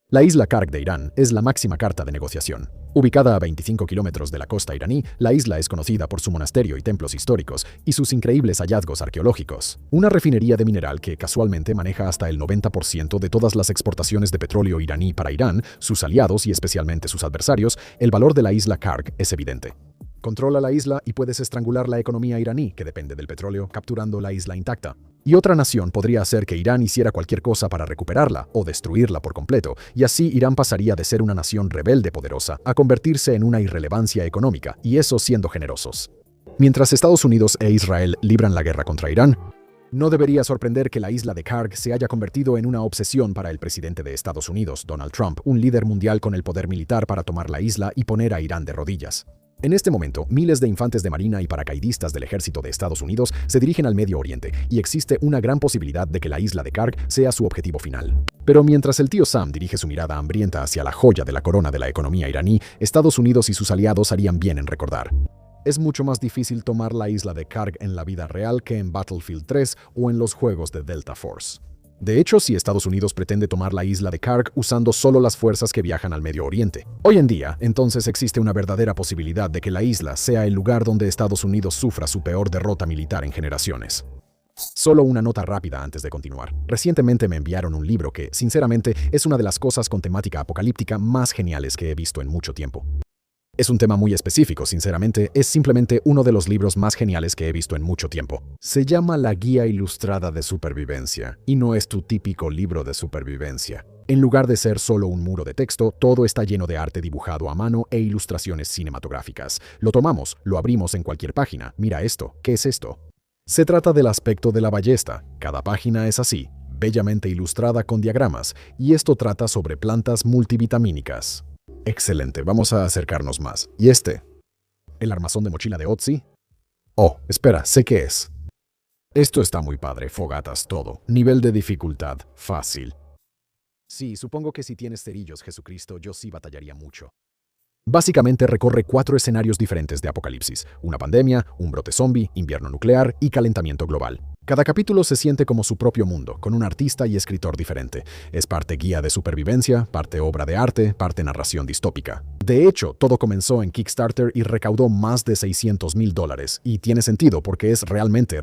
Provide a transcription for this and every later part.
La isla Karg de Irán es la máxima carta de negociación. Ubicada a 25 kilómetros de la costa iraní, la isla es conocida por su monasterio y templos históricos y sus increíbles hallazgos arqueológicos. Una refinería de mineral que casualmente maneja hasta el 90% de todas las exportaciones de petróleo iraní para Irán, sus aliados y especialmente sus adversarios. El valor de la isla Karg es evidente. Controla la isla y puedes estrangular la economía iraní, que depende del petróleo, capturando la isla intacta. Y otra nación podría hacer que Irán hiciera cualquier cosa para recuperarla o destruirla por completo, y así Irán pasaría de ser una nación rebelde poderosa a convertirse en una irrelevancia económica, y eso siendo generosos. Mientras Estados Unidos e Israel libran la guerra contra Irán, no debería sorprender que la isla de Karg se haya convertido en una obsesión para el presidente de Estados Unidos, Donald Trump, un líder mundial con el poder militar para tomar la isla y poner a Irán de rodillas. En este momento, miles de infantes de marina y paracaidistas del ejército de Estados Unidos se dirigen al Medio Oriente y existe una gran posibilidad de que la isla de Karg sea su objetivo final. Pero mientras el tío Sam dirige su mirada hambrienta hacia la joya de la corona de la economía iraní, Estados Unidos y sus aliados harían bien en recordar: es mucho más difícil tomar la isla de Karg en la vida real que en Battlefield 3 o en los juegos de Delta Force. De hecho, si Estados Unidos pretende tomar la isla de Karg usando solo las fuerzas que viajan al Medio Oriente, hoy en día, entonces existe una verdadera posibilidad de que la isla sea el lugar donde Estados Unidos sufra su peor derrota militar en generaciones. Solo una nota rápida antes de continuar. Recientemente me enviaron un libro que, sinceramente, es una de las cosas con temática apocalíptica más geniales que he visto en mucho tiempo. Es un tema muy específico, sinceramente, es simplemente uno de los libros más geniales que he visto en mucho tiempo. Se llama La Guía Ilustrada de Supervivencia, y no es tu típico libro de supervivencia. En lugar de ser solo un muro de texto, todo está lleno de arte dibujado a mano e ilustraciones cinematográficas. Lo tomamos, lo abrimos en cualquier página. Mira esto, ¿qué es esto? Se trata del aspecto de la ballesta. Cada página es así, bellamente ilustrada con diagramas, y esto trata sobre plantas multivitamínicas. Excelente, vamos a acercarnos más. ¿Y este? ¿El armazón de mochila de Otzi? Oh, espera, sé qué es. Esto está muy padre, fogatas, todo. Nivel de dificultad, fácil. Sí, supongo que si tienes cerillos, Jesucristo, yo sí batallaría mucho. Básicamente recorre 4 escenarios diferentes de apocalipsis: una pandemia, un brote zombie, invierno nuclear y calentamiento global. Cada capítulo se siente como su propio mundo, con un artista y escritor diferente. Es parte guía de supervivencia, parte obra de arte, parte narración distópica. De hecho, todo comenzó en Kickstarter y recaudó más de $600,000. Y tiene sentido porque es realmente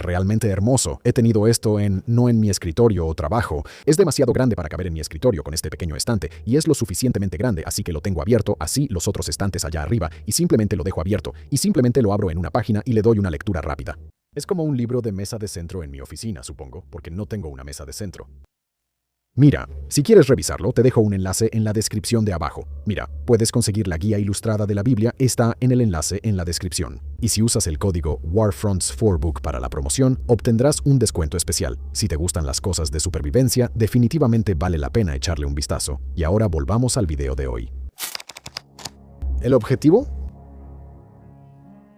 hermoso. He tenido esto no en mi escritorio o trabajo. Es demasiado grande para caber en mi escritorio con este pequeño estante, y es lo suficientemente grande, así que lo tengo abierto, así los otros estantes allá arriba, y simplemente lo dejo abierto, y simplemente lo abro en una página y le doy una lectura rápida. Es como un libro de mesa de centro en mi oficina, supongo, porque no tengo una mesa de centro. Mira, si quieres revisarlo, te dejo un enlace en la descripción de abajo. Mira, puedes conseguir la guía ilustrada de la Biblia, está en el enlace en la descripción. Y si usas el código WARFRONTS4BOOK para la promoción, obtendrás un descuento especial. Si te gustan las cosas de supervivencia, definitivamente vale la pena echarle un vistazo. Y ahora volvamos al video de hoy. ¿El objetivo?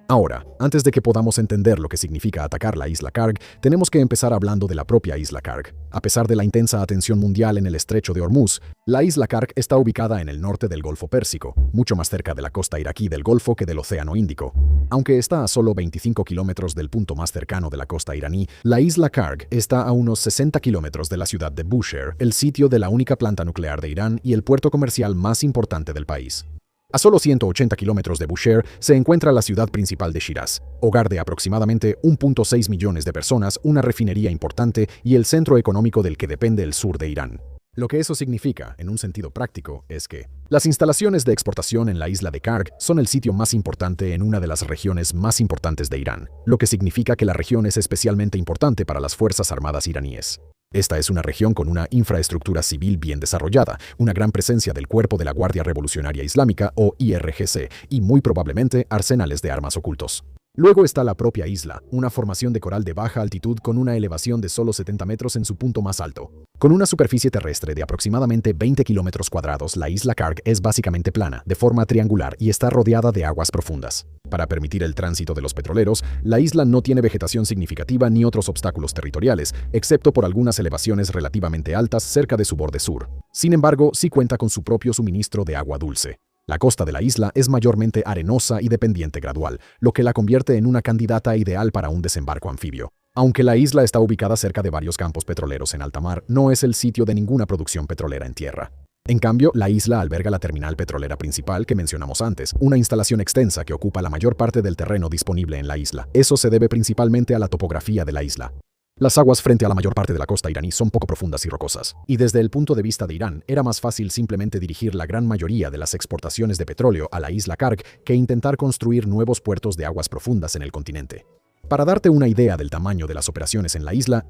Ahora, antes de que podamos entender lo que significa atacar la isla Karg, tenemos que empezar hablando de la propia isla Karg. A pesar de la intensa atención mundial en el estrecho de Hormuz, la isla Karg está ubicada en el norte del Golfo Pérsico, mucho más cerca de la costa iraquí del Golfo que del Océano Índico. Aunque está a solo 25 kilómetros del punto más cercano de la costa iraní, la isla Karg está a unos 60 kilómetros de la ciudad de Bushehr, el sitio de la única planta nuclear de Irán y el puerto comercial más importante del país. A solo 180 kilómetros de Bushehr se encuentra la ciudad principal de Shiraz, hogar de aproximadamente 1.6 millones de personas, una refinería importante y el centro económico del que depende el sur de Irán. Lo que eso significa, en un sentido práctico, es que las instalaciones de exportación en la isla de Karg son el sitio más importante en una de las regiones más importantes de Irán, lo que significa que la región es especialmente importante para las Fuerzas Armadas iraníes. Esta es una región con una infraestructura civil bien desarrollada, una gran presencia del Cuerpo de la Guardia Revolucionaria Islámica o IRGC y muy probablemente arsenales de armas ocultos. Luego está la propia isla, una formación de coral de baja altitud con una elevación de solo 70 metros en su punto más alto. Con una superficie terrestre de aproximadamente 20 kilómetros cuadrados, la isla Karg es básicamente plana, de forma triangular y está rodeada de aguas profundas. Para permitir el tránsito de los petroleros, la isla no tiene vegetación significativa ni otros obstáculos territoriales, excepto por algunas elevaciones relativamente altas cerca de su borde sur. Sin embargo, sí cuenta con su propio suministro de agua dulce. La costa de la isla es mayormente arenosa y de pendiente gradual, lo que la convierte en una candidata ideal para un desembarco anfibio. Aunque la isla está ubicada cerca de varios campos petroleros en alta mar, no es el sitio de ninguna producción petrolera en tierra. En cambio, la isla alberga la terminal petrolera principal que mencionamos antes, una instalación extensa que ocupa la mayor parte del terreno disponible en la isla. Eso se debe principalmente a la topografía de la isla. Las aguas frente a la mayor parte de la costa iraní son poco profundas y rocosas, y desde el punto de vista de Irán, era más fácil simplemente dirigir la gran mayoría de las exportaciones de petróleo a la isla Karg que intentar construir nuevos puertos de aguas profundas en el continente. Para darte una idea del tamaño de las operaciones en la isla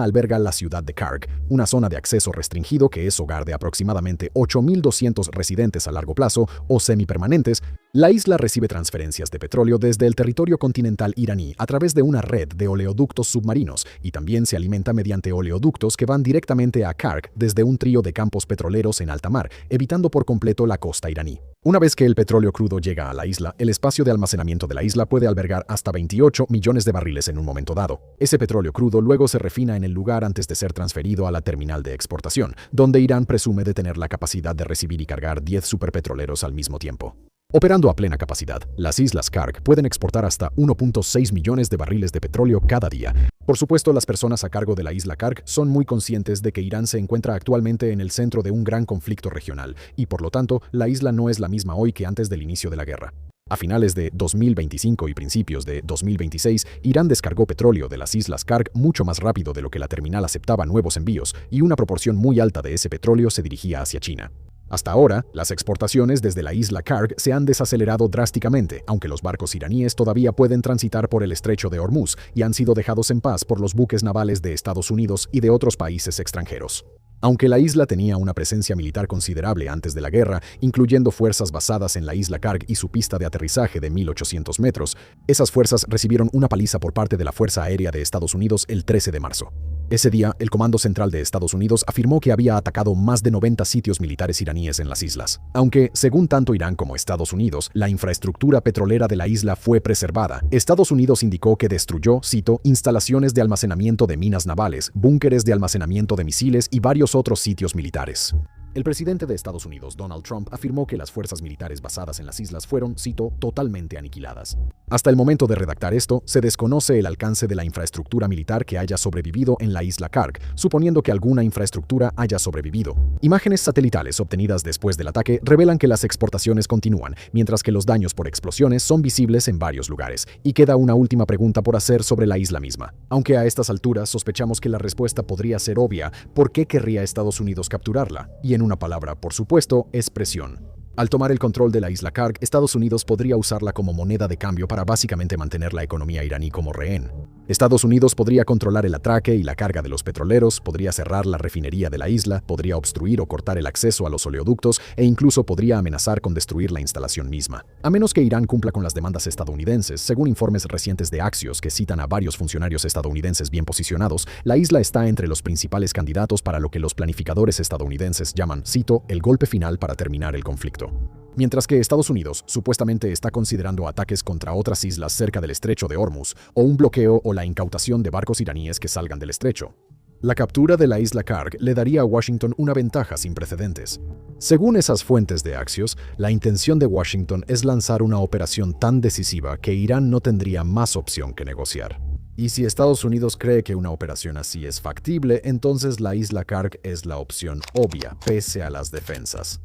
alberga la ciudad de Karg, una zona de acceso restringido que es hogar de aproximadamente 8.200 residentes a largo plazo o semipermanentes. La isla recibe transferencias de petróleo desde el territorio continental iraní a través de una red de oleoductos submarinos y también se alimenta mediante oleoductos que van directamente a Karg desde un trío de campos petroleros en alta mar, evitando por completo la costa iraní. Una vez que el petróleo crudo llega a la isla, el espacio de almacenamiento de la isla puede albergar hasta 28 millones de barriles en un momento dado. Ese petróleo crudo luego se refina en el lugar antes de ser transferido a la terminal de exportación, donde Irán presume de tener la capacidad de recibir y cargar 10 superpetroleros al mismo tiempo. Operando a plena capacidad, las islas Karg pueden exportar hasta 1.6 millones de barriles de petróleo cada día. Por supuesto, las personas a cargo de la isla Karg son muy conscientes de que Irán se encuentra actualmente en el centro de un gran conflicto regional, y por lo tanto, la isla no es la misma hoy que antes del inicio de la guerra. A finales de 2025 y principios de 2026, Irán descargó petróleo de las islas Karg mucho más rápido de lo que la terminal aceptaba nuevos envíos, y una proporción muy alta de ese petróleo se dirigía hacia China. Hasta ahora, las exportaciones desde la isla Karg se han desacelerado drásticamente, aunque los barcos iraníes todavía pueden transitar por el estrecho de Hormuz y han sido dejados en paz por los buques navales de Estados Unidos y de otros países extranjeros. Aunque la isla tenía una presencia militar considerable antes de la guerra, incluyendo fuerzas basadas en la isla Karg y su pista de aterrizaje de 1.800 metros, esas fuerzas recibieron una paliza por parte de la Fuerza Aérea de Estados Unidos el 13 de marzo. Ese día, el Comando Central de Estados Unidos afirmó que había atacado más de 90 sitios militares iraníes en las islas. Aunque, según tanto Irán como Estados Unidos, la infraestructura petrolera de la isla fue preservada, Estados Unidos indicó que destruyó, cito, instalaciones de almacenamiento de minas navales, búnkeres de almacenamiento de misiles y varios otros sitios militares. El presidente de Estados Unidos, Donald Trump, afirmó que las fuerzas militares basadas en las islas fueron, cito, totalmente aniquiladas. Hasta el momento de redactar esto, se desconoce el alcance de la infraestructura militar que haya sobrevivido en la isla Karg, suponiendo que alguna infraestructura haya sobrevivido. Imágenes satelitales obtenidas después del ataque revelan que las exportaciones continúan, mientras que los daños por explosiones son visibles en varios lugares. Y queda una última pregunta por hacer sobre la isla misma. Aunque a estas alturas sospechamos que la respuesta podría ser obvia, ¿por qué querría Estados Unidos capturarla? Y en una palabra, por supuesto, es presión. Al tomar el control de la isla Karg, Estados Unidos podría usarla como moneda de cambio para básicamente mantener la economía iraní como rehén. Estados Unidos podría controlar el atraque y la carga de los petroleros, podría cerrar la refinería de la isla, podría obstruir o cortar el acceso a los oleoductos e incluso podría amenazar con destruir la instalación misma. A menos que Irán cumpla con las demandas estadounidenses, según informes recientes de Axios que citan a varios funcionarios estadounidenses bien posicionados, la isla está entre los principales candidatos para lo que los planificadores estadounidenses llaman, cito, el golpe final para terminar el conflicto. Mientras que Estados Unidos supuestamente está considerando ataques contra otras islas cerca del estrecho de Hormuz, o un bloqueo o la incautación de barcos iraníes que salgan del estrecho. La captura de la isla Karg le daría a Washington una ventaja sin precedentes. Según esas fuentes de Axios, la intención de Washington es lanzar una operación tan decisiva que Irán no tendría más opción que negociar. Y si Estados Unidos cree que una operación así es factible, entonces la isla Karg es la opción obvia, pese a las defensas.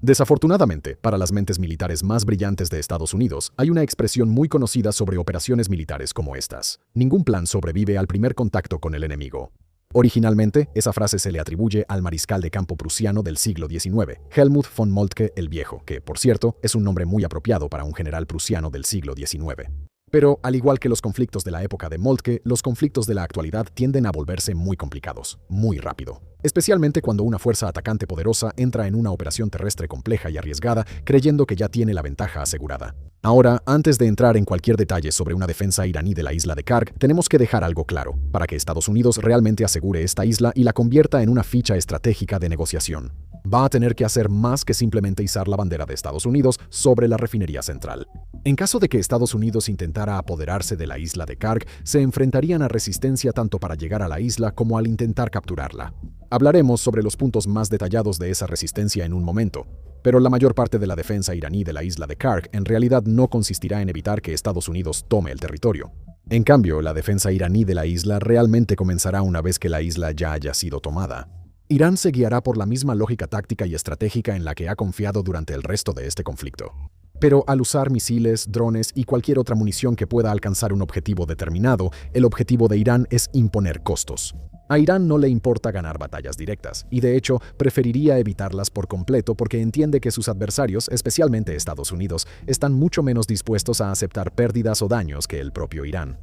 Desafortunadamente, para las mentes militares más brillantes de Estados Unidos, hay una expresión muy conocida sobre operaciones militares como estas. Ningún plan sobrevive al primer contacto con el enemigo. Originalmente, esa frase se le atribuye al mariscal de campo prusiano del siglo XIX, Helmut von Moltke el Viejo, que, por cierto, es un nombre muy apropiado para un general prusiano del siglo XIX. Pero, al igual que los conflictos de la época de Moltke, los conflictos de la actualidad tienden a volverse muy complicados, muy rápido. Especialmente cuando una fuerza atacante poderosa entra en una operación terrestre compleja y arriesgada, creyendo que ya tiene la ventaja asegurada. Ahora, antes de entrar en cualquier detalle sobre una defensa iraní de la isla de Karg, tenemos que dejar algo claro, para que Estados Unidos realmente asegure esta isla y la convierta en una ficha estratégica de negociación. Va a tener que hacer más que simplemente izar la bandera de Estados Unidos sobre la refinería central. En caso de que Estados Unidos intentara apoderarse de la isla de Karg, se enfrentarían a resistencia tanto para llegar a la isla como al intentar capturarla. Hablaremos sobre los puntos más detallados de esa resistencia en un momento, pero la mayor parte de la defensa iraní de la isla de Karg en realidad no consistirá en evitar que Estados Unidos tome el territorio. En cambio, la defensa iraní de la isla realmente comenzará una vez que la isla ya haya sido tomada. Irán se guiará por la misma lógica táctica y estratégica en la que ha confiado durante el resto de este conflicto. Pero al usar misiles, drones y cualquier otra munición que pueda alcanzar un objetivo determinado, el objetivo de Irán es imponer costos. A Irán no le importa ganar batallas directas, y de hecho preferiría evitarlas por completo porque entiende que sus adversarios, especialmente Estados Unidos, están mucho menos dispuestos a aceptar pérdidas o daños que el propio Irán.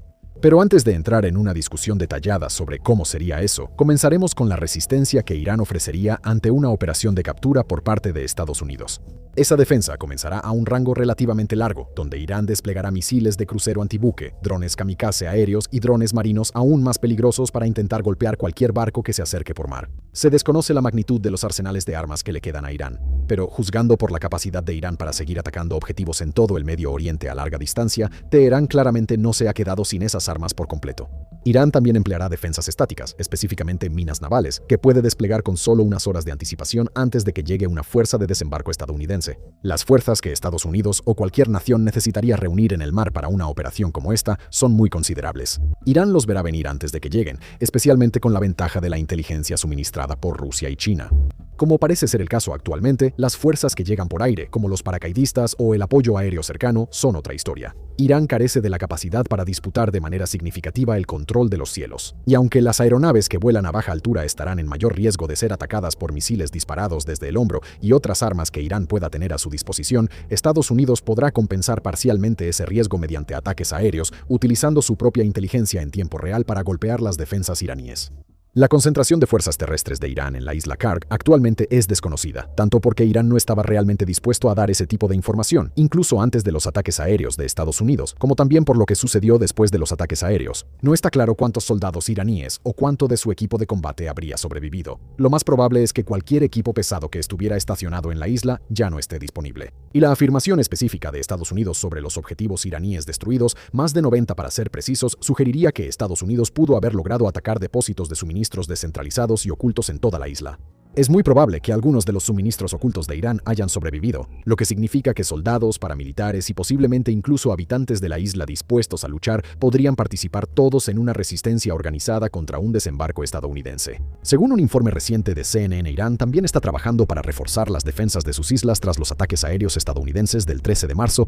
Pero antes de entrar en una discusión detallada sobre cómo sería eso, comenzaremos con la resistencia que Irán ofrecería ante una operación de captura por parte de Estados Unidos. Esa defensa comenzará a un rango relativamente largo, donde Irán desplegará misiles de crucero antibuque, drones kamikaze aéreos y drones marinos aún más peligrosos para intentar golpear cualquier barco que se acerque por mar. Se desconoce la magnitud de los arsenales de armas que le quedan a Irán, pero juzgando por la capacidad de Irán para seguir atacando objetivos en todo el Medio Oriente a larga distancia, Teherán claramente no se ha quedado sin esas armas por completo. Irán también empleará defensas estáticas, específicamente minas navales, que puede desplegar con solo unas horas de anticipación antes de que llegue una fuerza de desembarco estadounidense. Las fuerzas que Estados Unidos o cualquier nación necesitaría reunir en el mar para una operación como esta son muy considerables. Irán los verá venir antes de que lleguen, especialmente con la ventaja de la inteligencia suministrada por Rusia y China. Como parece ser el caso actualmente, las fuerzas que llegan por aire, como los paracaidistas o el apoyo aéreo cercano, son otra historia. Irán carece de la capacidad para disputar de manera significativa el control de los cielos. Y aunque las aeronaves que vuelan a baja altura estarán en mayor riesgo de ser atacadas por misiles disparados desde el hombro y otras armas que Irán pueda tener a su disposición, Estados Unidos podrá compensar parcialmente ese riesgo mediante ataques aéreos, utilizando su propia inteligencia en tiempo real para golpear las defensas iraníes. La concentración de fuerzas terrestres de Irán en la isla Karg actualmente es desconocida, tanto porque Irán no estaba realmente dispuesto a dar ese tipo de información, incluso antes de los ataques aéreos de Estados Unidos, como también por lo que sucedió después de los ataques aéreos. No está claro cuántos soldados iraníes o cuánto de su equipo de combate habría sobrevivido. Lo más probable es que cualquier equipo pesado que estuviera estacionado en la isla ya no esté disponible. Y la afirmación específica de Estados Unidos sobre los objetivos iraníes destruidos, más de 90 para ser precisos, sugeriría que Estados Unidos pudo haber logrado atacar depósitos de suministros descentralizados y ocultos en toda la isla. Es muy probable que algunos de los suministros ocultos de Irán hayan sobrevivido, lo que significa que soldados, paramilitares y posiblemente incluso habitantes de la isla dispuestos a luchar podrían participar todos en una resistencia organizada contra un desembarco estadounidense. Según un informe reciente de CNN, Irán también está trabajando para reforzar las defensas de sus islas tras los ataques aéreos estadounidenses del 13 de marzo.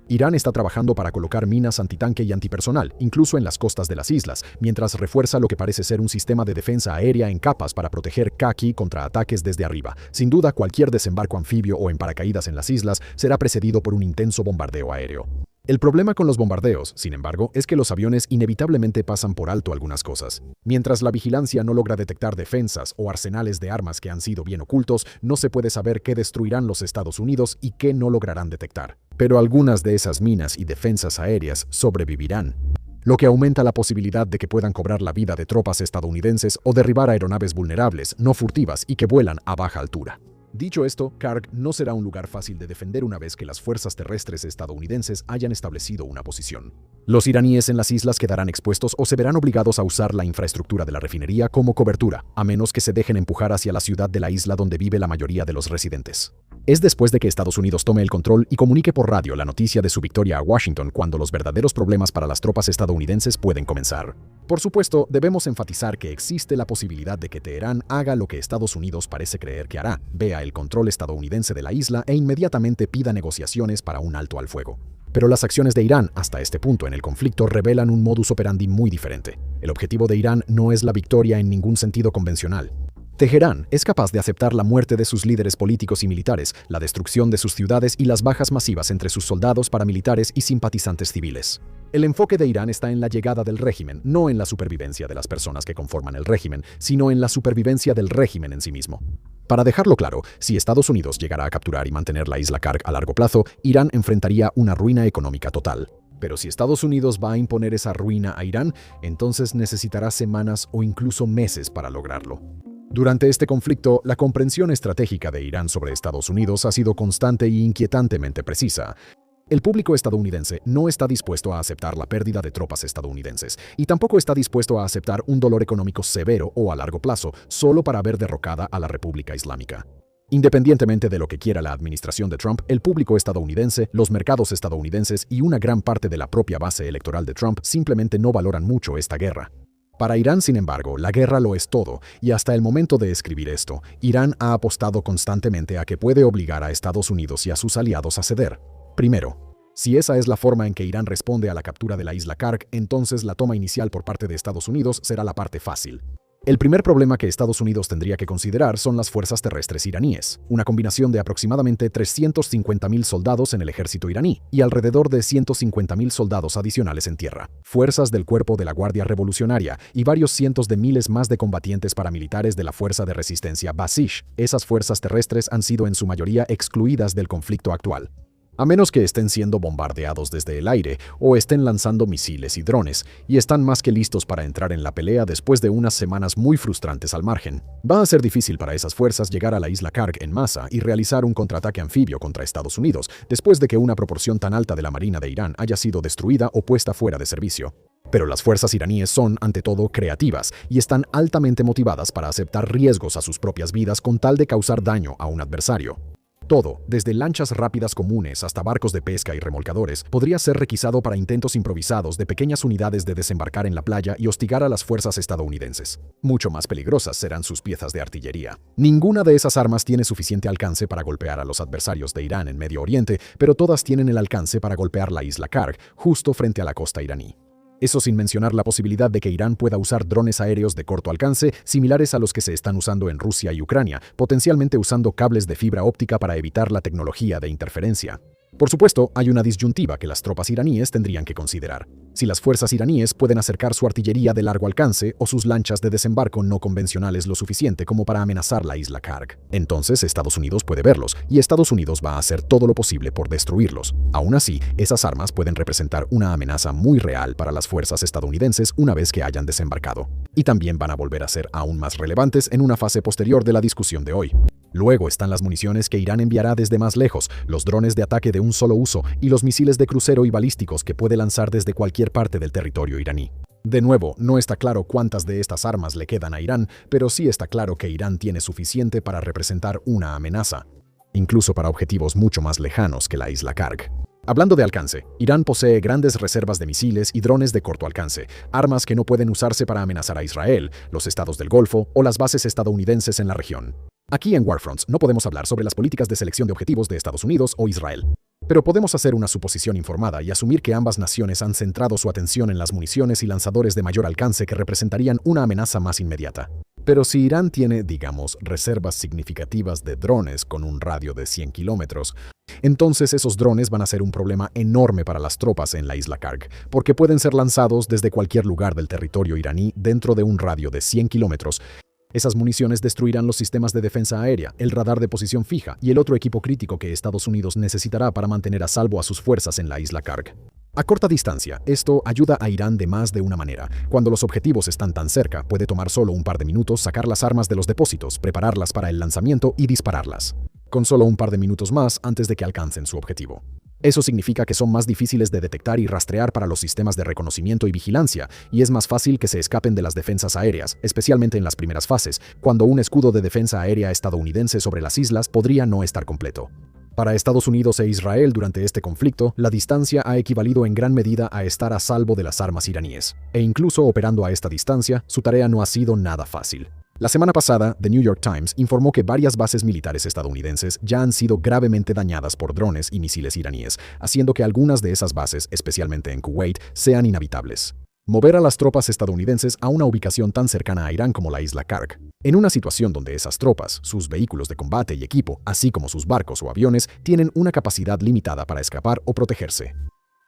Irán está trabajando para colocar minas antitanque y antipersonal, incluso en las costas de las islas, mientras refuerza lo que parece ser un sistema de defensa aérea en capas para proteger Kaki contra ataques desde arriba. Sin duda, cualquier desembarco anfibio o en paracaídas en las islas será precedido por un intenso bombardeo aéreo. El problema con los bombardeos, sin embargo, es que los aviones inevitablemente pasan por alto algunas cosas. Mientras la vigilancia no logra detectar defensas o arsenales de armas que han sido bien ocultos, no se puede saber qué destruirán los Estados Unidos y qué no lograrán detectar. Pero algunas de esas minas y defensas aéreas sobrevivirán, lo que aumenta la posibilidad de que puedan cobrar la vida de tropas estadounidenses o derribar aeronaves vulnerables, no furtivas y que vuelan a baja altura. Dicho esto, Karg no será un lugar fácil de defender una vez que las fuerzas terrestres estadounidenses hayan establecido una posición. Los iraníes en las islas quedarán expuestos o se verán obligados a usar la infraestructura de la refinería como cobertura, a menos que se dejen empujar hacia la ciudad de la isla donde vive la mayoría de los residentes. Es después de que Estados Unidos tome el control y comunique por radio la noticia de su victoria a Washington cuando los verdaderos problemas para las tropas estadounidenses pueden comenzar. Por supuesto, debemos enfatizar que existe la posibilidad de que Teherán haga lo que Estados Unidos parece creer que hará, vea el control estadounidense de la isla e inmediatamente pida negociaciones para un alto al fuego. Pero las acciones de Irán hasta este punto en el conflicto revelan un modus operandi muy diferente. El objetivo de Irán no es la victoria en ningún sentido convencional. Teherán es capaz de aceptar la muerte de sus líderes políticos y militares, la destrucción de sus ciudades y las bajas masivas entre sus soldados, paramilitares y simpatizantes civiles. El enfoque de Irán está en la llegada del régimen, no en la supervivencia de las personas que conforman el régimen, sino en la supervivencia del régimen en sí mismo. Para dejarlo claro, si Estados Unidos llegara a capturar y mantener la isla Karg a largo plazo, Irán enfrentaría una ruina económica total. Pero si Estados Unidos va a imponer esa ruina a Irán, entonces necesitará semanas o incluso meses para lograrlo. Durante este conflicto, la comprensión estratégica de Irán sobre Estados Unidos ha sido constante y inquietantemente precisa. El público estadounidense no está dispuesto a aceptar la pérdida de tropas estadounidenses y tampoco está dispuesto a aceptar un dolor económico severo o a largo plazo solo para ver derrocada a la República Islámica. Independientemente de lo que quiera la administración de Trump, el público estadounidense, los mercados estadounidenses y una gran parte de la propia base electoral de Trump simplemente no valoran mucho esta guerra. Para Irán, sin embargo, la guerra lo es todo, y hasta el momento de escribir esto, Irán ha apostado constantemente a que puede obligar a Estados Unidos y a sus aliados a ceder. Primero, si esa es la forma en que Irán responde a la captura de la isla Karg, entonces la toma inicial por parte de Estados Unidos será la parte fácil. El primer problema que Estados Unidos tendría que considerar son las fuerzas terrestres iraníes, una combinación de aproximadamente 350.000 soldados en el ejército iraní y alrededor de 150.000 soldados adicionales en tierra, fuerzas del cuerpo de la Guardia Revolucionaria y varios cientos de miles más de combatientes paramilitares de la Fuerza de Resistencia Basish. Esas fuerzas terrestres han sido en su mayoría excluidas del conflicto actual. A menos que estén siendo bombardeados desde el aire o estén lanzando misiles y drones, y están más que listos para entrar en la pelea después de unas semanas muy frustrantes al margen. Va a ser difícil para esas fuerzas llegar a la isla Karg en masa y realizar un contraataque anfibio contra Estados Unidos, después de que una proporción tan alta de la Marina de Irán haya sido destruida o puesta fuera de servicio. Pero las fuerzas iraníes son, ante todo, creativas y están altamente motivadas para aceptar riesgos a sus propias vidas con tal de causar daño a un adversario. Todo, desde lanchas rápidas comunes hasta barcos de pesca y remolcadores, podría ser requisado para intentos improvisados de pequeñas unidades de desembarcar en la playa y hostigar a las fuerzas estadounidenses. Mucho más peligrosas serán sus piezas de artillería. Ninguna de esas armas tiene suficiente alcance para golpear a los adversarios de Irán en Medio Oriente, pero todas tienen el alcance para golpear la isla Karg, justo frente a la costa iraní. Eso sin mencionar la posibilidad de que Irán pueda usar drones aéreos de corto alcance similares a los que se están usando en Rusia y Ucrania, potencialmente usando cables de fibra óptica para evitar la tecnología de interferencia. Por supuesto, hay una disyuntiva que las tropas iraníes tendrían que considerar. Si las fuerzas iraníes pueden acercar su artillería de largo alcance o sus lanchas de desembarco no convencionales lo suficiente como para amenazar la isla Karg, entonces Estados Unidos puede verlos y Estados Unidos va a hacer todo lo posible por destruirlos. Aún así, esas armas pueden representar una amenaza muy real para las fuerzas estadounidenses una vez que hayan desembarcado. Y también van a volver a ser aún más relevantes en una fase posterior de la discusión de hoy. Luego están las municiones que Irán enviará desde más lejos, los drones de ataque de un solo uso y los misiles de crucero y balísticos que puede lanzar desde cualquier parte del territorio iraní. De nuevo, no está claro cuántas de estas armas le quedan a Irán, pero sí está claro que Irán tiene suficiente para representar una amenaza, incluso para objetivos mucho más lejanos que la isla Karg. Hablando de alcance, Irán posee grandes reservas de misiles y drones de corto alcance, armas que no pueden usarse para amenazar a Israel, los estados del Golfo o las bases estadounidenses en la región. Aquí en Warfronts no podemos hablar sobre las políticas de selección de objetivos de Estados Unidos o Israel. Pero podemos hacer una suposición informada y asumir que ambas naciones han centrado su atención en las municiones y lanzadores de mayor alcance que representarían una amenaza más inmediata. Pero si Irán tiene, digamos, reservas significativas de drones con un radio de 100 kilómetros, entonces esos drones van a ser un problema enorme para las tropas en la isla Karg, porque pueden ser lanzados desde cualquier lugar del territorio iraní dentro de un radio de 100 kilómetros. Esas municiones destruirán los sistemas de defensa aérea, el radar de posición fija y el otro equipo crítico que Estados Unidos necesitará para mantener a salvo a sus fuerzas en la isla Karg. A corta distancia, esto ayuda a Irán de más de una manera. Cuando los objetivos están tan cerca, puede tomar solo un par de minutos sacar las armas de los depósitos, prepararlas para el lanzamiento y dispararlas, con solo un par de minutos más antes de que alcancen su objetivo. Eso significa que son más difíciles de detectar y rastrear para los sistemas de reconocimiento y vigilancia, y es más fácil que se escapen de las defensas aéreas, especialmente en las primeras fases, cuando un escudo de defensa aérea estadounidense sobre las islas podría no estar completo. Para Estados Unidos e Israel durante este conflicto, la distancia ha equivalido en gran medida a estar a salvo de las armas iraníes, e incluso operando a esta distancia, su tarea no ha sido nada fácil. La semana pasada, The New York Times informó que varias bases militares estadounidenses ya han sido gravemente dañadas por drones y misiles iraníes, haciendo que algunas de esas bases, especialmente en Kuwait, sean inhabitables. Mover a las tropas estadounidenses a una ubicación tan cercana a Irán como la isla Karg, en una situación donde esas tropas, sus vehículos de combate y equipo, así como sus barcos o aviones, tienen una capacidad limitada para escapar o protegerse.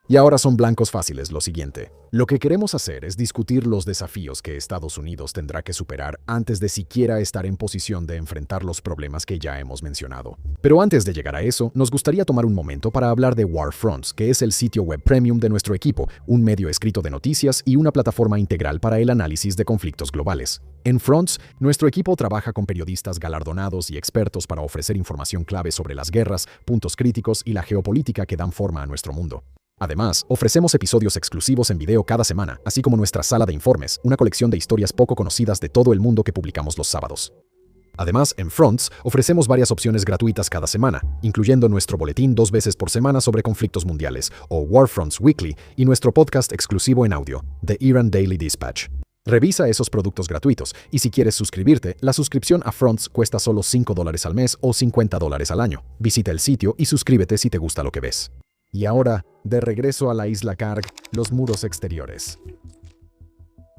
Y ahora son blancos fáciles lo siguiente. Lo que queremos hacer es discutir los desafíos que Estados Unidos tendrá que superar antes de siquiera estar en posición de enfrentar los problemas que ya hemos mencionado. Pero antes de llegar a eso, nos gustaría tomar un momento para hablar de Warfronts, que es el sitio web premium de nuestro equipo, un medio escrito de noticias y una plataforma integral para el análisis de conflictos globales. En Fronts, nuestro equipo trabaja con periodistas galardonados y expertos para ofrecer información clave sobre las guerras, puntos críticos y la geopolítica que dan forma a nuestro mundo. Además, ofrecemos episodios exclusivos en video cada semana, así como nuestra sala de informes, una colección de historias poco conocidas de todo el mundo que publicamos los sábados. Además, en Fronts, ofrecemos varias opciones gratuitas cada semana, incluyendo nuestro boletín 2 veces por semana sobre conflictos mundiales, o Warfronts Weekly, y nuestro podcast exclusivo en audio, The Iran Daily Dispatch. Revisa esos productos gratuitos y si quieres suscribirte, la suscripción a Fronts cuesta solo $5 al mes o $50 al año. Visita el sitio y suscríbete si te gusta lo que ves. Y ahora, de regreso a la isla Karg, los muros exteriores.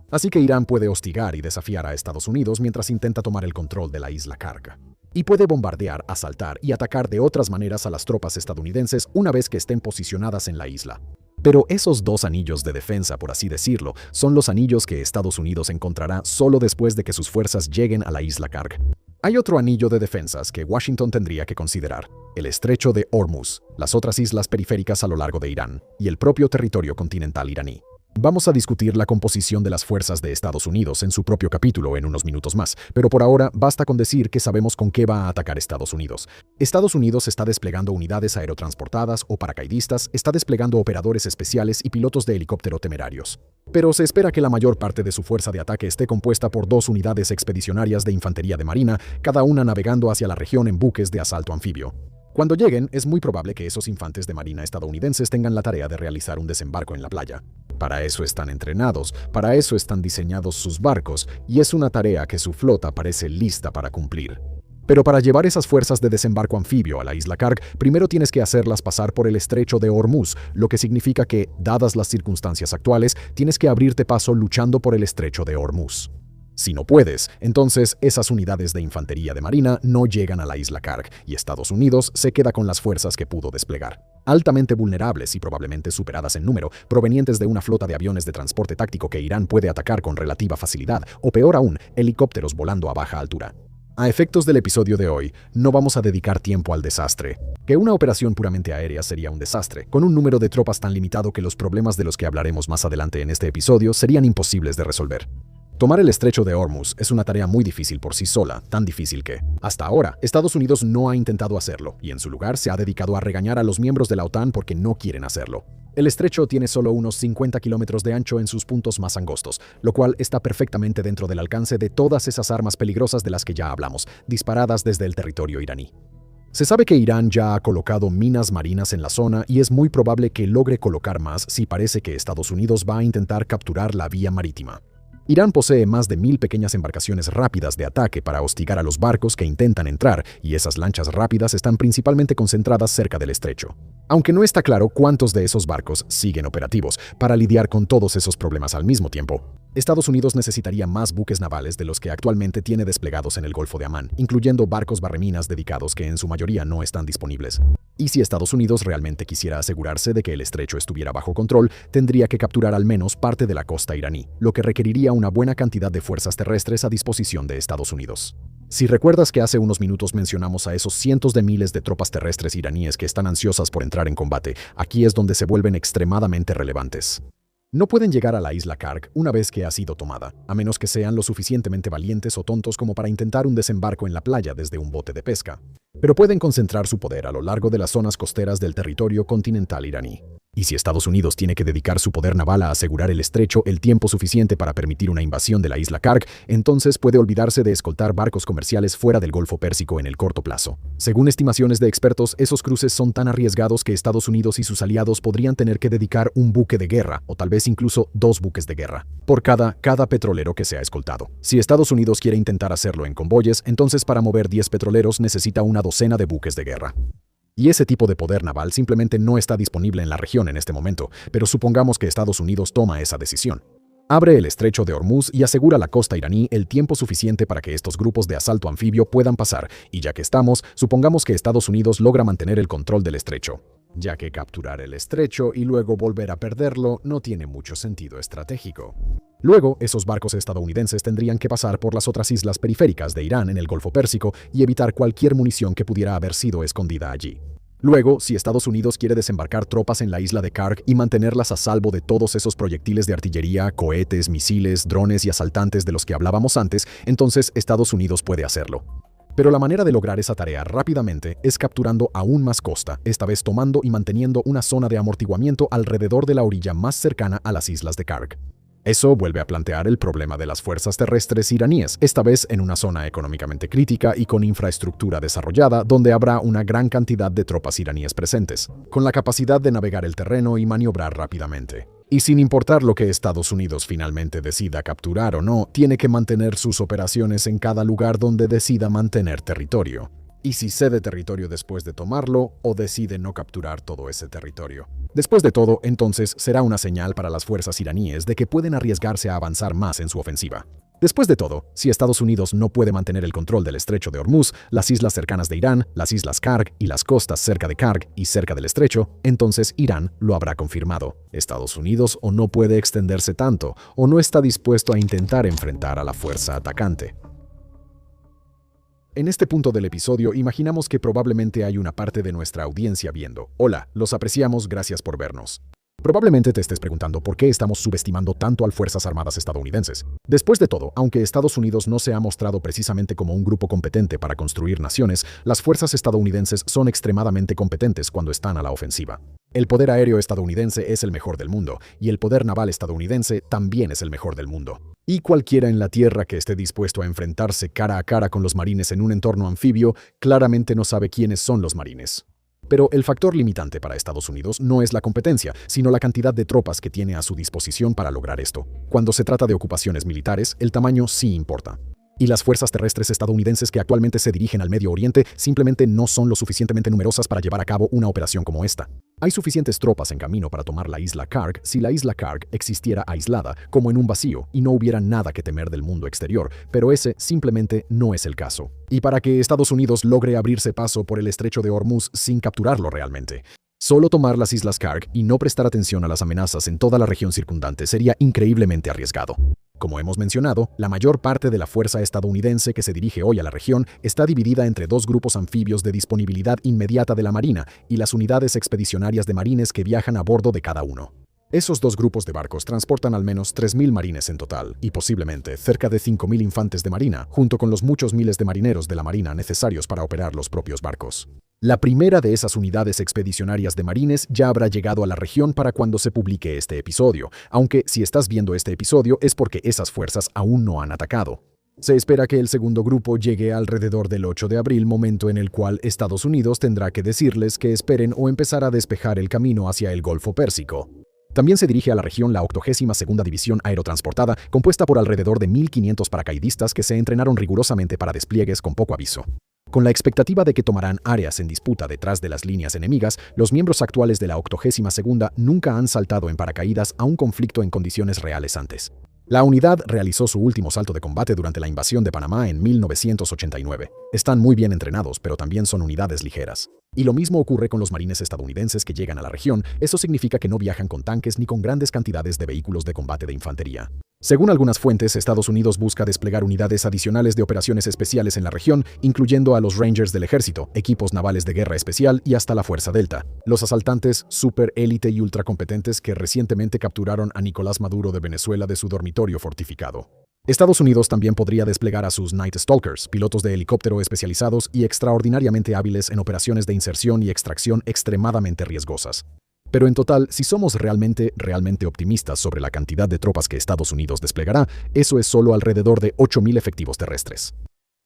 Así que Irán puede hostigar y desafiar a Estados Unidos mientras intenta tomar el control de la isla Karg. Y puede bombardear, asaltar y atacar de otras maneras a las tropas estadounidenses una vez que estén posicionadas en la isla. Pero esos dos anillos de defensa, por así decirlo, son los anillos que Estados Unidos encontrará solo después de que sus fuerzas lleguen a la isla Karg. Hay otro anillo de defensas que Washington tendría que considerar: el estrecho de Hormuz, las otras islas periféricas a lo largo de Irán y el propio territorio continental iraní. Vamos a discutir la composición de las fuerzas de Estados Unidos en su propio capítulo en unos minutos más, pero por ahora basta con decir que sabemos con qué va a atacar Estados Unidos. Estados Unidos está desplegando unidades aerotransportadas o paracaidistas, está desplegando operadores especiales y pilotos de helicóptero temerarios. Pero se espera que la mayor parte de su fuerza de ataque esté compuesta por 2 unidades expedicionarias de infantería de marina, cada una navegando hacia la región en buques de asalto anfibio. Cuando lleguen, es muy probable que esos infantes de marina estadounidenses tengan la tarea de realizar un desembarco en la playa. Para eso están entrenados, para eso están diseñados sus barcos, y es una tarea que su flota parece lista para cumplir. Pero para llevar esas fuerzas de desembarco anfibio a la isla Karg, primero tienes que hacerlas pasar por el estrecho de Hormuz, lo que significa que, dadas las circunstancias actuales, tienes que abrirte paso luchando por el estrecho de Hormuz. Si no puedes, entonces esas unidades de infantería de marina no llegan a la isla Karg y Estados Unidos se queda con las fuerzas que pudo desplegar. Altamente vulnerables y probablemente superadas en número, provenientes de una flota de aviones de transporte táctico que Irán puede atacar con relativa facilidad, o peor aún, helicópteros volando a baja altura. A efectos del episodio de hoy, no vamos a dedicar tiempo al desastre. Que una operación puramente aérea sería un desastre, con un número de tropas tan limitado que los problemas de los que hablaremos más adelante en este episodio serían imposibles de resolver. Tomar el estrecho de Hormuz es una tarea muy difícil por sí sola, tan difícil que, hasta ahora, Estados Unidos no ha intentado hacerlo, y en su lugar se ha dedicado a regañar a los miembros de la OTAN porque no quieren hacerlo. El estrecho tiene solo unos 50 kilómetros de ancho en sus puntos más angostos, lo cual está perfectamente dentro del alcance de todas esas armas peligrosas de las que ya hablamos, disparadas desde el territorio iraní. Se sabe que Irán ya ha colocado minas marinas en la zona y es muy probable que logre colocar más si parece que Estados Unidos va a intentar capturar la vía marítima. Irán posee más de 1000 pequeñas embarcaciones rápidas de ataque para hostigar a los barcos que intentan entrar, y esas lanchas rápidas están principalmente concentradas cerca del estrecho. Aunque no está claro cuántos de esos barcos siguen operativos para lidiar con todos esos problemas al mismo tiempo. Estados Unidos necesitaría más buques navales de los que actualmente tiene desplegados en el Golfo de Amán, incluyendo barcos barreminas dedicados que en su mayoría no están disponibles. Y si Estados Unidos realmente quisiera asegurarse de que el estrecho estuviera bajo control, tendría que capturar al menos parte de la costa iraní, lo que requeriría una buena cantidad de fuerzas terrestres a disposición de Estados Unidos. Si recuerdas que hace unos minutos mencionamos a esos cientos de miles de tropas terrestres iraníes que están ansiosas por entrar en combate, aquí es donde se vuelven extremadamente relevantes. No pueden llegar a la isla Karg una vez que ha sido tomada, a menos que sean lo suficientemente valientes o tontos como para intentar un desembarco en la playa desde un bote de pesca. Pero pueden concentrar su poder a lo largo de las zonas costeras del territorio continental iraní. Y si Estados Unidos tiene que dedicar su poder naval a asegurar el estrecho el tiempo suficiente para permitir una invasión de la isla Karg, entonces puede olvidarse de escoltar barcos comerciales fuera del Golfo Pérsico en el corto plazo. Según estimaciones de expertos, esos cruces son tan arriesgados que Estados Unidos y sus aliados podrían tener que dedicar un buque de guerra, o tal vez incluso 2 buques de guerra, por cada petrolero que sea escoltado. Si Estados Unidos quiere intentar hacerlo en convoyes, entonces para mover 10 petroleros necesita una docena de buques de guerra. Y ese tipo de poder naval simplemente no está disponible en la región en este momento, pero supongamos que Estados Unidos toma esa decisión. Abre el estrecho de Hormuz y asegura la costa iraní el tiempo suficiente para que estos grupos de asalto anfibio puedan pasar, y ya que estamos, supongamos que Estados Unidos logra mantener el control del estrecho. Ya que capturar el estrecho y luego volver a perderlo no tiene mucho sentido estratégico. Luego, esos barcos estadounidenses tendrían que pasar por las otras islas periféricas de Irán en el Golfo Pérsico y evitar cualquier munición que pudiera haber sido escondida allí. Luego, si Estados Unidos quiere desembarcar tropas en la isla de Karg y mantenerlas a salvo de todos esos proyectiles de artillería, cohetes, misiles, drones y asaltantes de los que hablábamos antes, entonces Estados Unidos puede hacerlo. Pero la manera de lograr esa tarea rápidamente es capturando aún más costa, esta vez tomando y manteniendo una zona de amortiguamiento alrededor de la orilla más cercana a las islas de Karg. Eso vuelve a plantear el problema de las fuerzas terrestres iraníes, esta vez en una zona económicamente crítica y con infraestructura desarrollada, donde habrá una gran cantidad de tropas iraníes presentes, con la capacidad de navegar el terreno y maniobrar rápidamente. Y sin importar lo que Estados Unidos finalmente decida capturar o no, tiene que mantener sus operaciones en cada lugar donde decida mantener territorio. Y si cede territorio después de tomarlo, o decide no capturar todo ese territorio. Después de todo, entonces será una señal para las fuerzas iraníes de que pueden arriesgarse a avanzar más en su ofensiva. Después de todo, si Estados Unidos no puede mantener el control del estrecho de Hormuz, las islas cercanas de Irán, las islas Karg y las costas cerca de Karg y cerca del estrecho, entonces Irán lo habrá confirmado. Estados Unidos o no puede extenderse tanto, o no está dispuesto a intentar enfrentar a la fuerza atacante. En este punto del episodio, imaginamos que probablemente hay una parte de nuestra audiencia viendo. Hola, los apreciamos, gracias por vernos. Probablemente te estés preguntando por qué estamos subestimando tanto a las Fuerzas Armadas estadounidenses. Después de todo, aunque Estados Unidos no se ha mostrado precisamente como un grupo competente para construir naciones, las fuerzas estadounidenses son extremadamente competentes cuando están a la ofensiva. El poder aéreo estadounidense es el mejor del mundo, y el poder naval estadounidense también es el mejor del mundo. Y cualquiera en la Tierra que esté dispuesto a enfrentarse cara a cara con los marines en un entorno anfibio, claramente no sabe quiénes son los marines. Pero el factor limitante para Estados Unidos no es la competencia, sino la cantidad de tropas que tiene a su disposición para lograr esto. Cuando se trata de ocupaciones militares, el tamaño sí importa. Y las fuerzas terrestres estadounidenses que actualmente se dirigen al Medio Oriente simplemente no son lo suficientemente numerosas para llevar a cabo una operación como esta. Hay suficientes tropas en camino para tomar la isla Karg si la isla Karg existiera aislada, como en un vacío, y no hubiera nada que temer del mundo exterior, pero ese simplemente no es el caso. Y para que Estados Unidos logre abrirse paso por el estrecho de Hormuz sin capturarlo realmente, solo tomar las islas Karg y no prestar atención a las amenazas en toda la región circundante sería increíblemente arriesgado. Como hemos mencionado, la mayor parte de la fuerza estadounidense que se dirige hoy a la región está dividida entre dos grupos anfibios de disponibilidad inmediata de la Marina y las unidades expedicionarias de marines que viajan a bordo de cada uno. Esos dos grupos de barcos transportan al menos 3.000 marines en total y posiblemente cerca de 5.000 infantes de marina, junto con los muchos miles de marineros de la Marina necesarios para operar los propios barcos. La primera de esas unidades expedicionarias de marines ya habrá llegado a la región para cuando se publique este episodio, aunque si estás viendo este episodio es porque esas fuerzas aún no han atacado. Se espera que el segundo grupo llegue alrededor del 8 de abril, momento en el cual Estados Unidos tendrá que decirles que esperen o empezar a despejar el camino hacia el Golfo Pérsico. También se dirige a la región la 82ª División Aerotransportada, compuesta por alrededor de 1.500 paracaidistas que se entrenaron rigurosamente para despliegues con poco aviso. Con la expectativa de que tomarán áreas en disputa detrás de las líneas enemigas, los miembros actuales de la 82ª nunca han saltado en paracaídas a un conflicto en condiciones reales antes. La unidad realizó su último salto de combate durante la invasión de Panamá en 1989. Están muy bien entrenados, pero también son unidades ligeras. Y lo mismo ocurre con los marines estadounidenses que llegan a la región. Eso significa que no viajan con tanques ni con grandes cantidades de vehículos de combate de infantería. Según algunas fuentes, Estados Unidos busca desplegar unidades adicionales de operaciones especiales en la región, incluyendo a los Rangers del Ejército, equipos navales de guerra especial y hasta la Fuerza Delta, los asaltantes super élite y ultracompetentes que recientemente capturaron a Nicolás Maduro de Venezuela de su dormitorio fortificado. Estados Unidos también podría desplegar a sus Night Stalkers, pilotos de helicóptero especializados y extraordinariamente hábiles en operaciones de inserción y extracción extremadamente riesgosas. Pero en total, si somos realmente optimistas sobre la cantidad de tropas que Estados Unidos desplegará, eso es solo alrededor de 8.000 efectivos terrestres.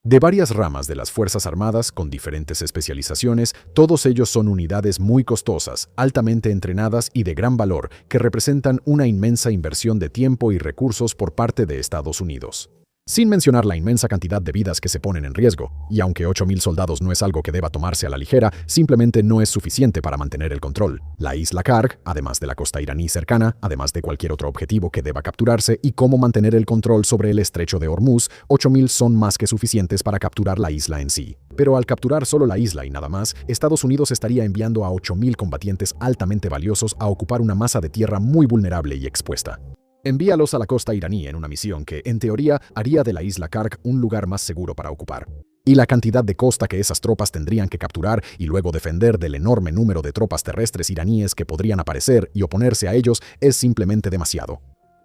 De varias ramas de las Fuerzas Armadas, con diferentes especializaciones, todos ellos son unidades muy costosas, altamente entrenadas y de gran valor, que representan una inmensa inversión de tiempo y recursos por parte de Estados Unidos. Sin mencionar la inmensa cantidad de vidas que se ponen en riesgo, y aunque 8.000 soldados no es algo que deba tomarse a la ligera, simplemente no es suficiente para mantener el control. La isla Karg, además de la costa iraní cercana, además de cualquier otro objetivo que deba capturarse y cómo mantener el control sobre el estrecho de Hormuz, 8.000 son más que suficientes para capturar la isla en sí. Pero al capturar solo la isla y nada más, Estados Unidos estaría enviando a 8.000 combatientes altamente valiosos a ocupar una masa de tierra muy vulnerable y expuesta. Envíalos a la costa iraní en una misión que, en teoría, haría de la isla Karg un lugar más seguro para ocupar. Y la cantidad de costa que esas tropas tendrían que capturar y luego defender del enorme número de tropas terrestres iraníes que podrían aparecer y oponerse a ellos es simplemente demasiado.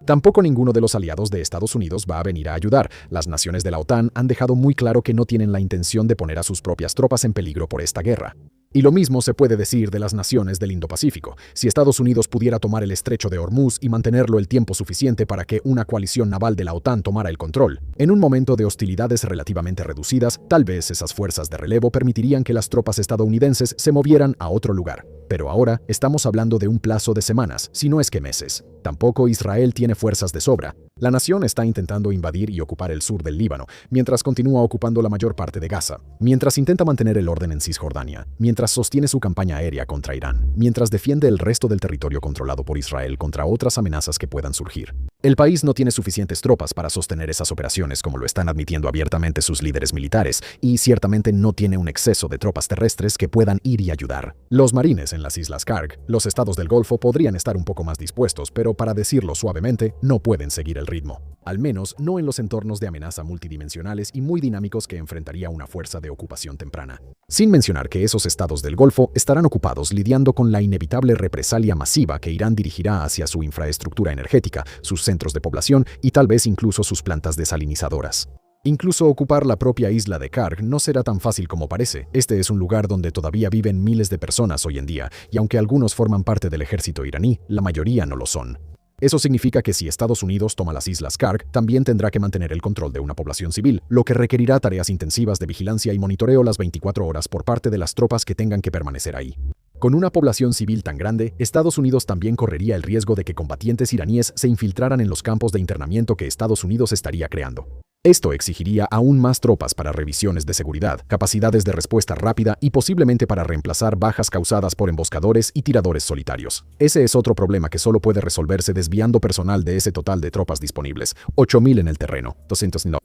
Tampoco ninguno de los aliados de Estados Unidos va a venir a ayudar. Las naciones de la OTAN han dejado muy claro que no tienen la intención de poner a sus propias tropas en peligro por esta guerra. Y lo mismo se puede decir de las naciones del Indo-Pacífico. Si Estados Unidos pudiera tomar el estrecho de Hormuz y mantenerlo el tiempo suficiente para que una coalición naval de la OTAN tomara el control, en un momento de hostilidades relativamente reducidas, tal vez esas fuerzas de relevo permitirían que las tropas estadounidenses se movieran a otro lugar. Pero ahora estamos hablando de un plazo de semanas, si no es que meses. Tampoco Israel tiene fuerzas de sobra. La nación está intentando invadir y ocupar el sur del Líbano, mientras continúa ocupando la mayor parte de Gaza, mientras intenta mantener el orden en Cisjordania, mientras sostiene su campaña aérea contra Irán, mientras defiende el resto del territorio controlado por Israel contra otras amenazas que puedan surgir. El país no tiene suficientes tropas para sostener esas operaciones como lo están admitiendo abiertamente sus líderes militares, y ciertamente no tiene un exceso de tropas terrestres que puedan ir y ayudar. Los marines en las Islas Karg, los estados del Golfo podrían estar un poco más dispuestos, pero para decirlo suavemente, no pueden seguir el ritmo. Al menos no en los entornos de amenaza multidimensionales y muy dinámicos que enfrentaría una fuerza de ocupación temprana. Sin mencionar que esos estados del Golfo estarán ocupados lidiando con la inevitable represalia masiva que Irán dirigirá hacia su infraestructura energética, sus centros de población y tal vez incluso sus plantas desalinizadoras. Incluso ocupar la propia isla de Karg no será tan fácil como parece. Este es un lugar donde todavía viven miles de personas hoy en día, y aunque algunos forman parte del ejército iraní, la mayoría no lo son. Eso significa que si Estados Unidos toma las Islas Karg, también tendrá que mantener el control de una población civil, lo que requerirá tareas intensivas de vigilancia y monitoreo las 24 horas por parte de las tropas que tengan que permanecer ahí. Con una población civil tan grande, Estados Unidos también correría el riesgo de que combatientes iraníes se infiltraran en los campos de internamiento que Estados Unidos estaría creando. Esto exigiría aún más tropas para revisiones de seguridad, capacidades de respuesta rápida y posiblemente para reemplazar bajas causadas por emboscadores y tiradores solitarios. Ese es otro problema que solo puede resolverse desviando personal de ese total de tropas disponibles, 8.000 en el terreno, 200 no.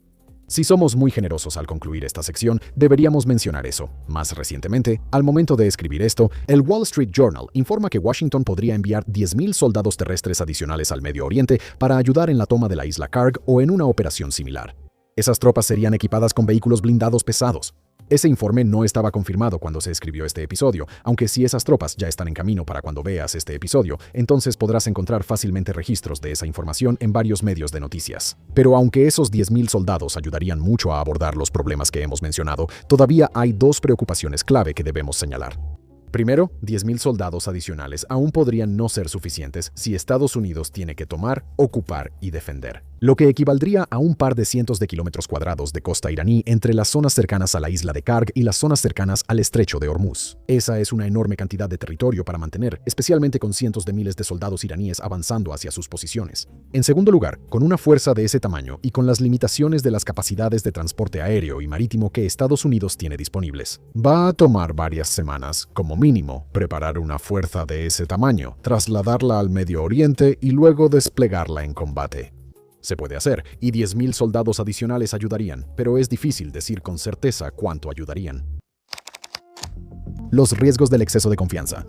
Si somos muy generosos al concluir esta sección, deberíamos mencionar eso. Más recientemente, al momento de escribir esto, el Wall Street Journal informa que Washington podría enviar 10.000 soldados terrestres adicionales al Medio Oriente para ayudar en la toma de la isla Karg o en una operación similar. Esas tropas serían equipadas con vehículos blindados pesados. Ese informe no estaba confirmado cuando se escribió este episodio, aunque si esas tropas ya están en camino para cuando veas este episodio, entonces podrás encontrar fácilmente registros de esa información en varios medios de noticias. Pero aunque esos 10.000 soldados ayudarían mucho a abordar los problemas que hemos mencionado, todavía hay dos preocupaciones clave que debemos señalar. Primero, 10.000 soldados adicionales aún podrían no ser suficientes si Estados Unidos tiene que tomar, ocupar y defender, lo que equivaldría a un par de cientos de kilómetros cuadrados de costa iraní entre las zonas cercanas a la isla de Karg y las zonas cercanas al estrecho de Hormuz. Esa es una enorme cantidad de territorio para mantener, especialmente con cientos de miles de soldados iraníes avanzando hacia sus posiciones. En segundo lugar, con una fuerza de ese tamaño y con las limitaciones de las capacidades de transporte aéreo y marítimo que Estados Unidos tiene disponibles, va a tomar varias semanas, como mínimo, preparar una fuerza de ese tamaño, trasladarla al Medio Oriente y luego desplegarla en combate. Se puede hacer, y 10.000 soldados adicionales ayudarían, pero es difícil decir con certeza cuánto ayudarían. Los riesgos del exceso de confianza.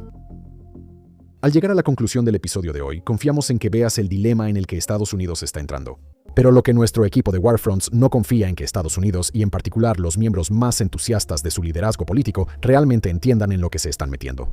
Al llegar a la conclusión del episodio de hoy, confiamos en que veas el dilema en el que Estados Unidos está entrando. Pero lo que nuestro equipo de Warfronts no confía en que Estados Unidos, y en particular los miembros más entusiastas de su liderazgo político, realmente entiendan en lo que se están metiendo.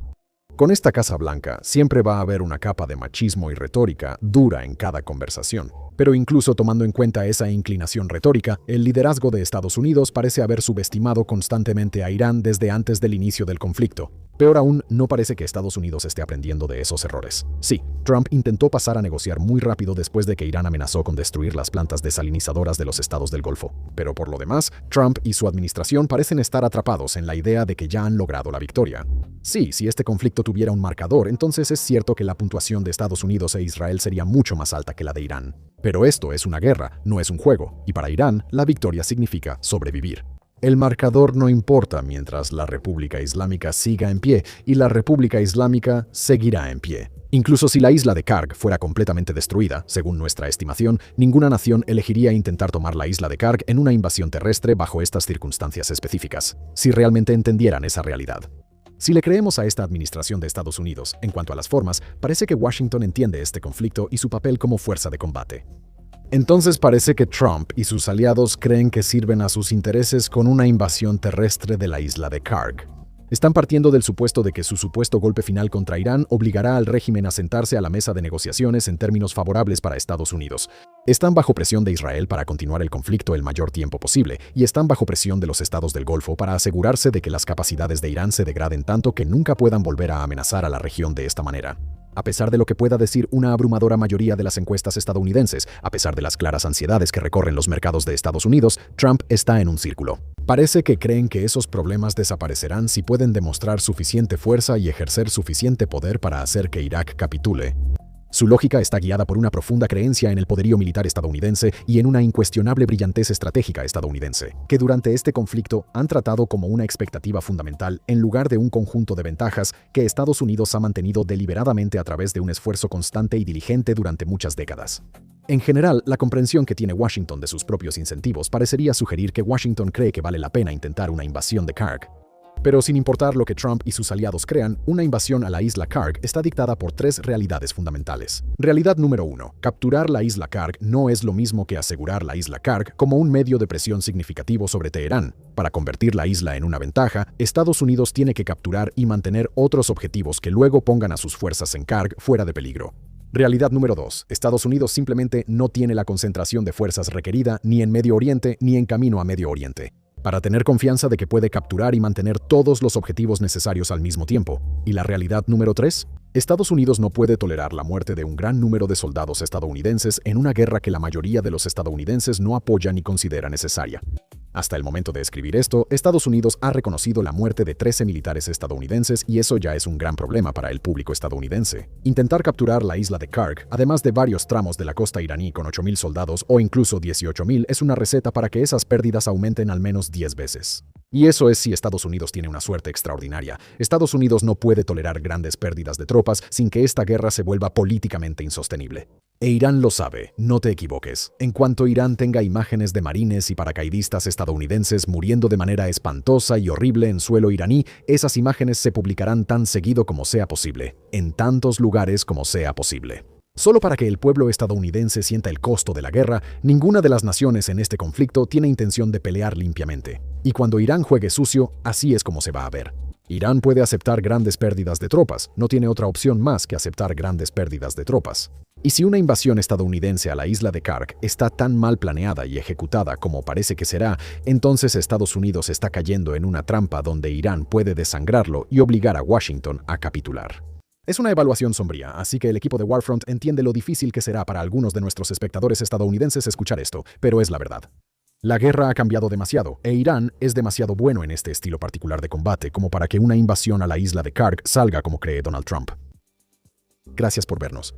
Con esta Casa Blanca siempre va a haber una capa de machismo y retórica dura en cada conversación. Pero incluso tomando en cuenta esa inclinación retórica, el liderazgo de Estados Unidos parece haber subestimado constantemente a Irán desde antes del inicio del conflicto. Peor aún, no parece que Estados Unidos esté aprendiendo de esos errores. Sí, Trump intentó pasar a negociar muy rápido después de que Irán amenazó con destruir las plantas desalinizadoras de los estados del Golfo. Pero por lo demás, Trump y su administración parecen estar atrapados en la idea de que ya han logrado la victoria. Sí, si este conflicto tuviera un marcador, entonces es cierto que la puntuación de Estados Unidos e Israel sería mucho más alta que la de Irán. Pero esto es una guerra, no es un juego, y para Irán, la victoria significa sobrevivir. El marcador no importa mientras la República Islámica siga en pie, y la República Islámica seguirá en pie. Incluso si la isla de Karg fuera completamente destruida, según nuestra estimación, ninguna nación elegiría intentar tomar la isla de Karg en una invasión terrestre bajo estas circunstancias específicas, si realmente entendieran esa realidad. Si le creemos a esta administración de Estados Unidos, en cuanto a las formas, parece que Washington entiende este conflicto y su papel como fuerza de combate. Entonces parece que Trump y sus aliados creen que sirven a sus intereses con una invasión terrestre de la isla de Karg. Están partiendo del supuesto de que su supuesto golpe final contra Irán obligará al régimen a sentarse a la mesa de negociaciones en términos favorables para Estados Unidos. Están bajo presión de Israel para continuar el conflicto el mayor tiempo posible y están bajo presión de los estados del Golfo para asegurarse de que las capacidades de Irán se degraden tanto que nunca puedan volver a amenazar a la región de esta manera. A pesar de lo que pueda decir una abrumadora mayoría de las encuestas estadounidenses, a pesar de las claras ansiedades que recorren los mercados de Estados Unidos, Trump está en un círculo. Parece que creen que esos problemas desaparecerán si pueden demostrar suficiente fuerza y ejercer suficiente poder para hacer que Irak capitule. Su lógica está guiada por una profunda creencia en el poderío militar estadounidense y en una incuestionable brillantez estratégica estadounidense, que durante este conflicto han tratado como una expectativa fundamental en lugar de un conjunto de ventajas que Estados Unidos ha mantenido deliberadamente a través de un esfuerzo constante y diligente durante muchas décadas. En general, la comprensión que tiene Washington de sus propios incentivos parecería sugerir que Washington cree que vale la pena intentar una invasión de Karg. Pero sin importar lo que Trump y sus aliados crean, una invasión a la isla Karg está dictada por tres realidades fundamentales. Realidad número 1. Capturar la isla Karg no es lo mismo que asegurar la isla Karg como un medio de presión significativo sobre Teherán. Para convertir la isla en una ventaja, Estados Unidos tiene que capturar y mantener otros objetivos que luego pongan a sus fuerzas en Karg fuera de peligro. Realidad número 2. Estados Unidos simplemente no tiene la concentración de fuerzas requerida ni en Medio Oriente ni en camino a Medio Oriente para tener confianza de que puede capturar y mantener todos los objetivos necesarios al mismo tiempo. ¿Y la realidad número 3? Estados Unidos no puede tolerar la muerte de un gran número de soldados estadounidenses en una guerra que la mayoría de los estadounidenses no apoya ni considera necesaria. Hasta el momento de escribir esto, Estados Unidos ha reconocido la muerte de 13 militares estadounidenses y eso ya es un gran problema para el público estadounidense. Intentar capturar la isla de Karg, además de varios tramos de la costa iraní con 8.000 soldados o incluso 18.000, es una receta para que esas pérdidas aumenten al menos 10 veces. Y eso es si Estados Unidos tiene una suerte extraordinaria. Estados Unidos no puede tolerar grandes pérdidas de tropas sin que esta guerra se vuelva políticamente insostenible. E Irán lo sabe, no te equivoques. En cuanto Irán tenga imágenes de marines y paracaidistas estadounidenses muriendo de manera espantosa y horrible en suelo iraní, esas imágenes se publicarán tan seguido como sea posible, en tantos lugares como sea posible. Solo para que el pueblo estadounidense sienta el costo de la guerra, ninguna de las naciones en este conflicto tiene intención de pelear limpiamente. Y cuando Irán juegue sucio, así es como se va a ver. Irán puede aceptar grandes pérdidas de tropas, no tiene otra opción más que aceptar grandes pérdidas de tropas. Y si una invasión estadounidense a la isla de Karg está tan mal planeada y ejecutada como parece que será, entonces Estados Unidos está cayendo en una trampa donde Irán puede desangrarlo y obligar a Washington a capitular. Es una evaluación sombría, así que el equipo de Warfront entiende lo difícil que será para algunos de nuestros espectadores estadounidenses escuchar esto, pero es la verdad. La guerra ha cambiado demasiado, e Irán es demasiado bueno en este estilo particular de combate como para que una invasión a la isla de Karg salga como cree Donald Trump. Gracias por vernos.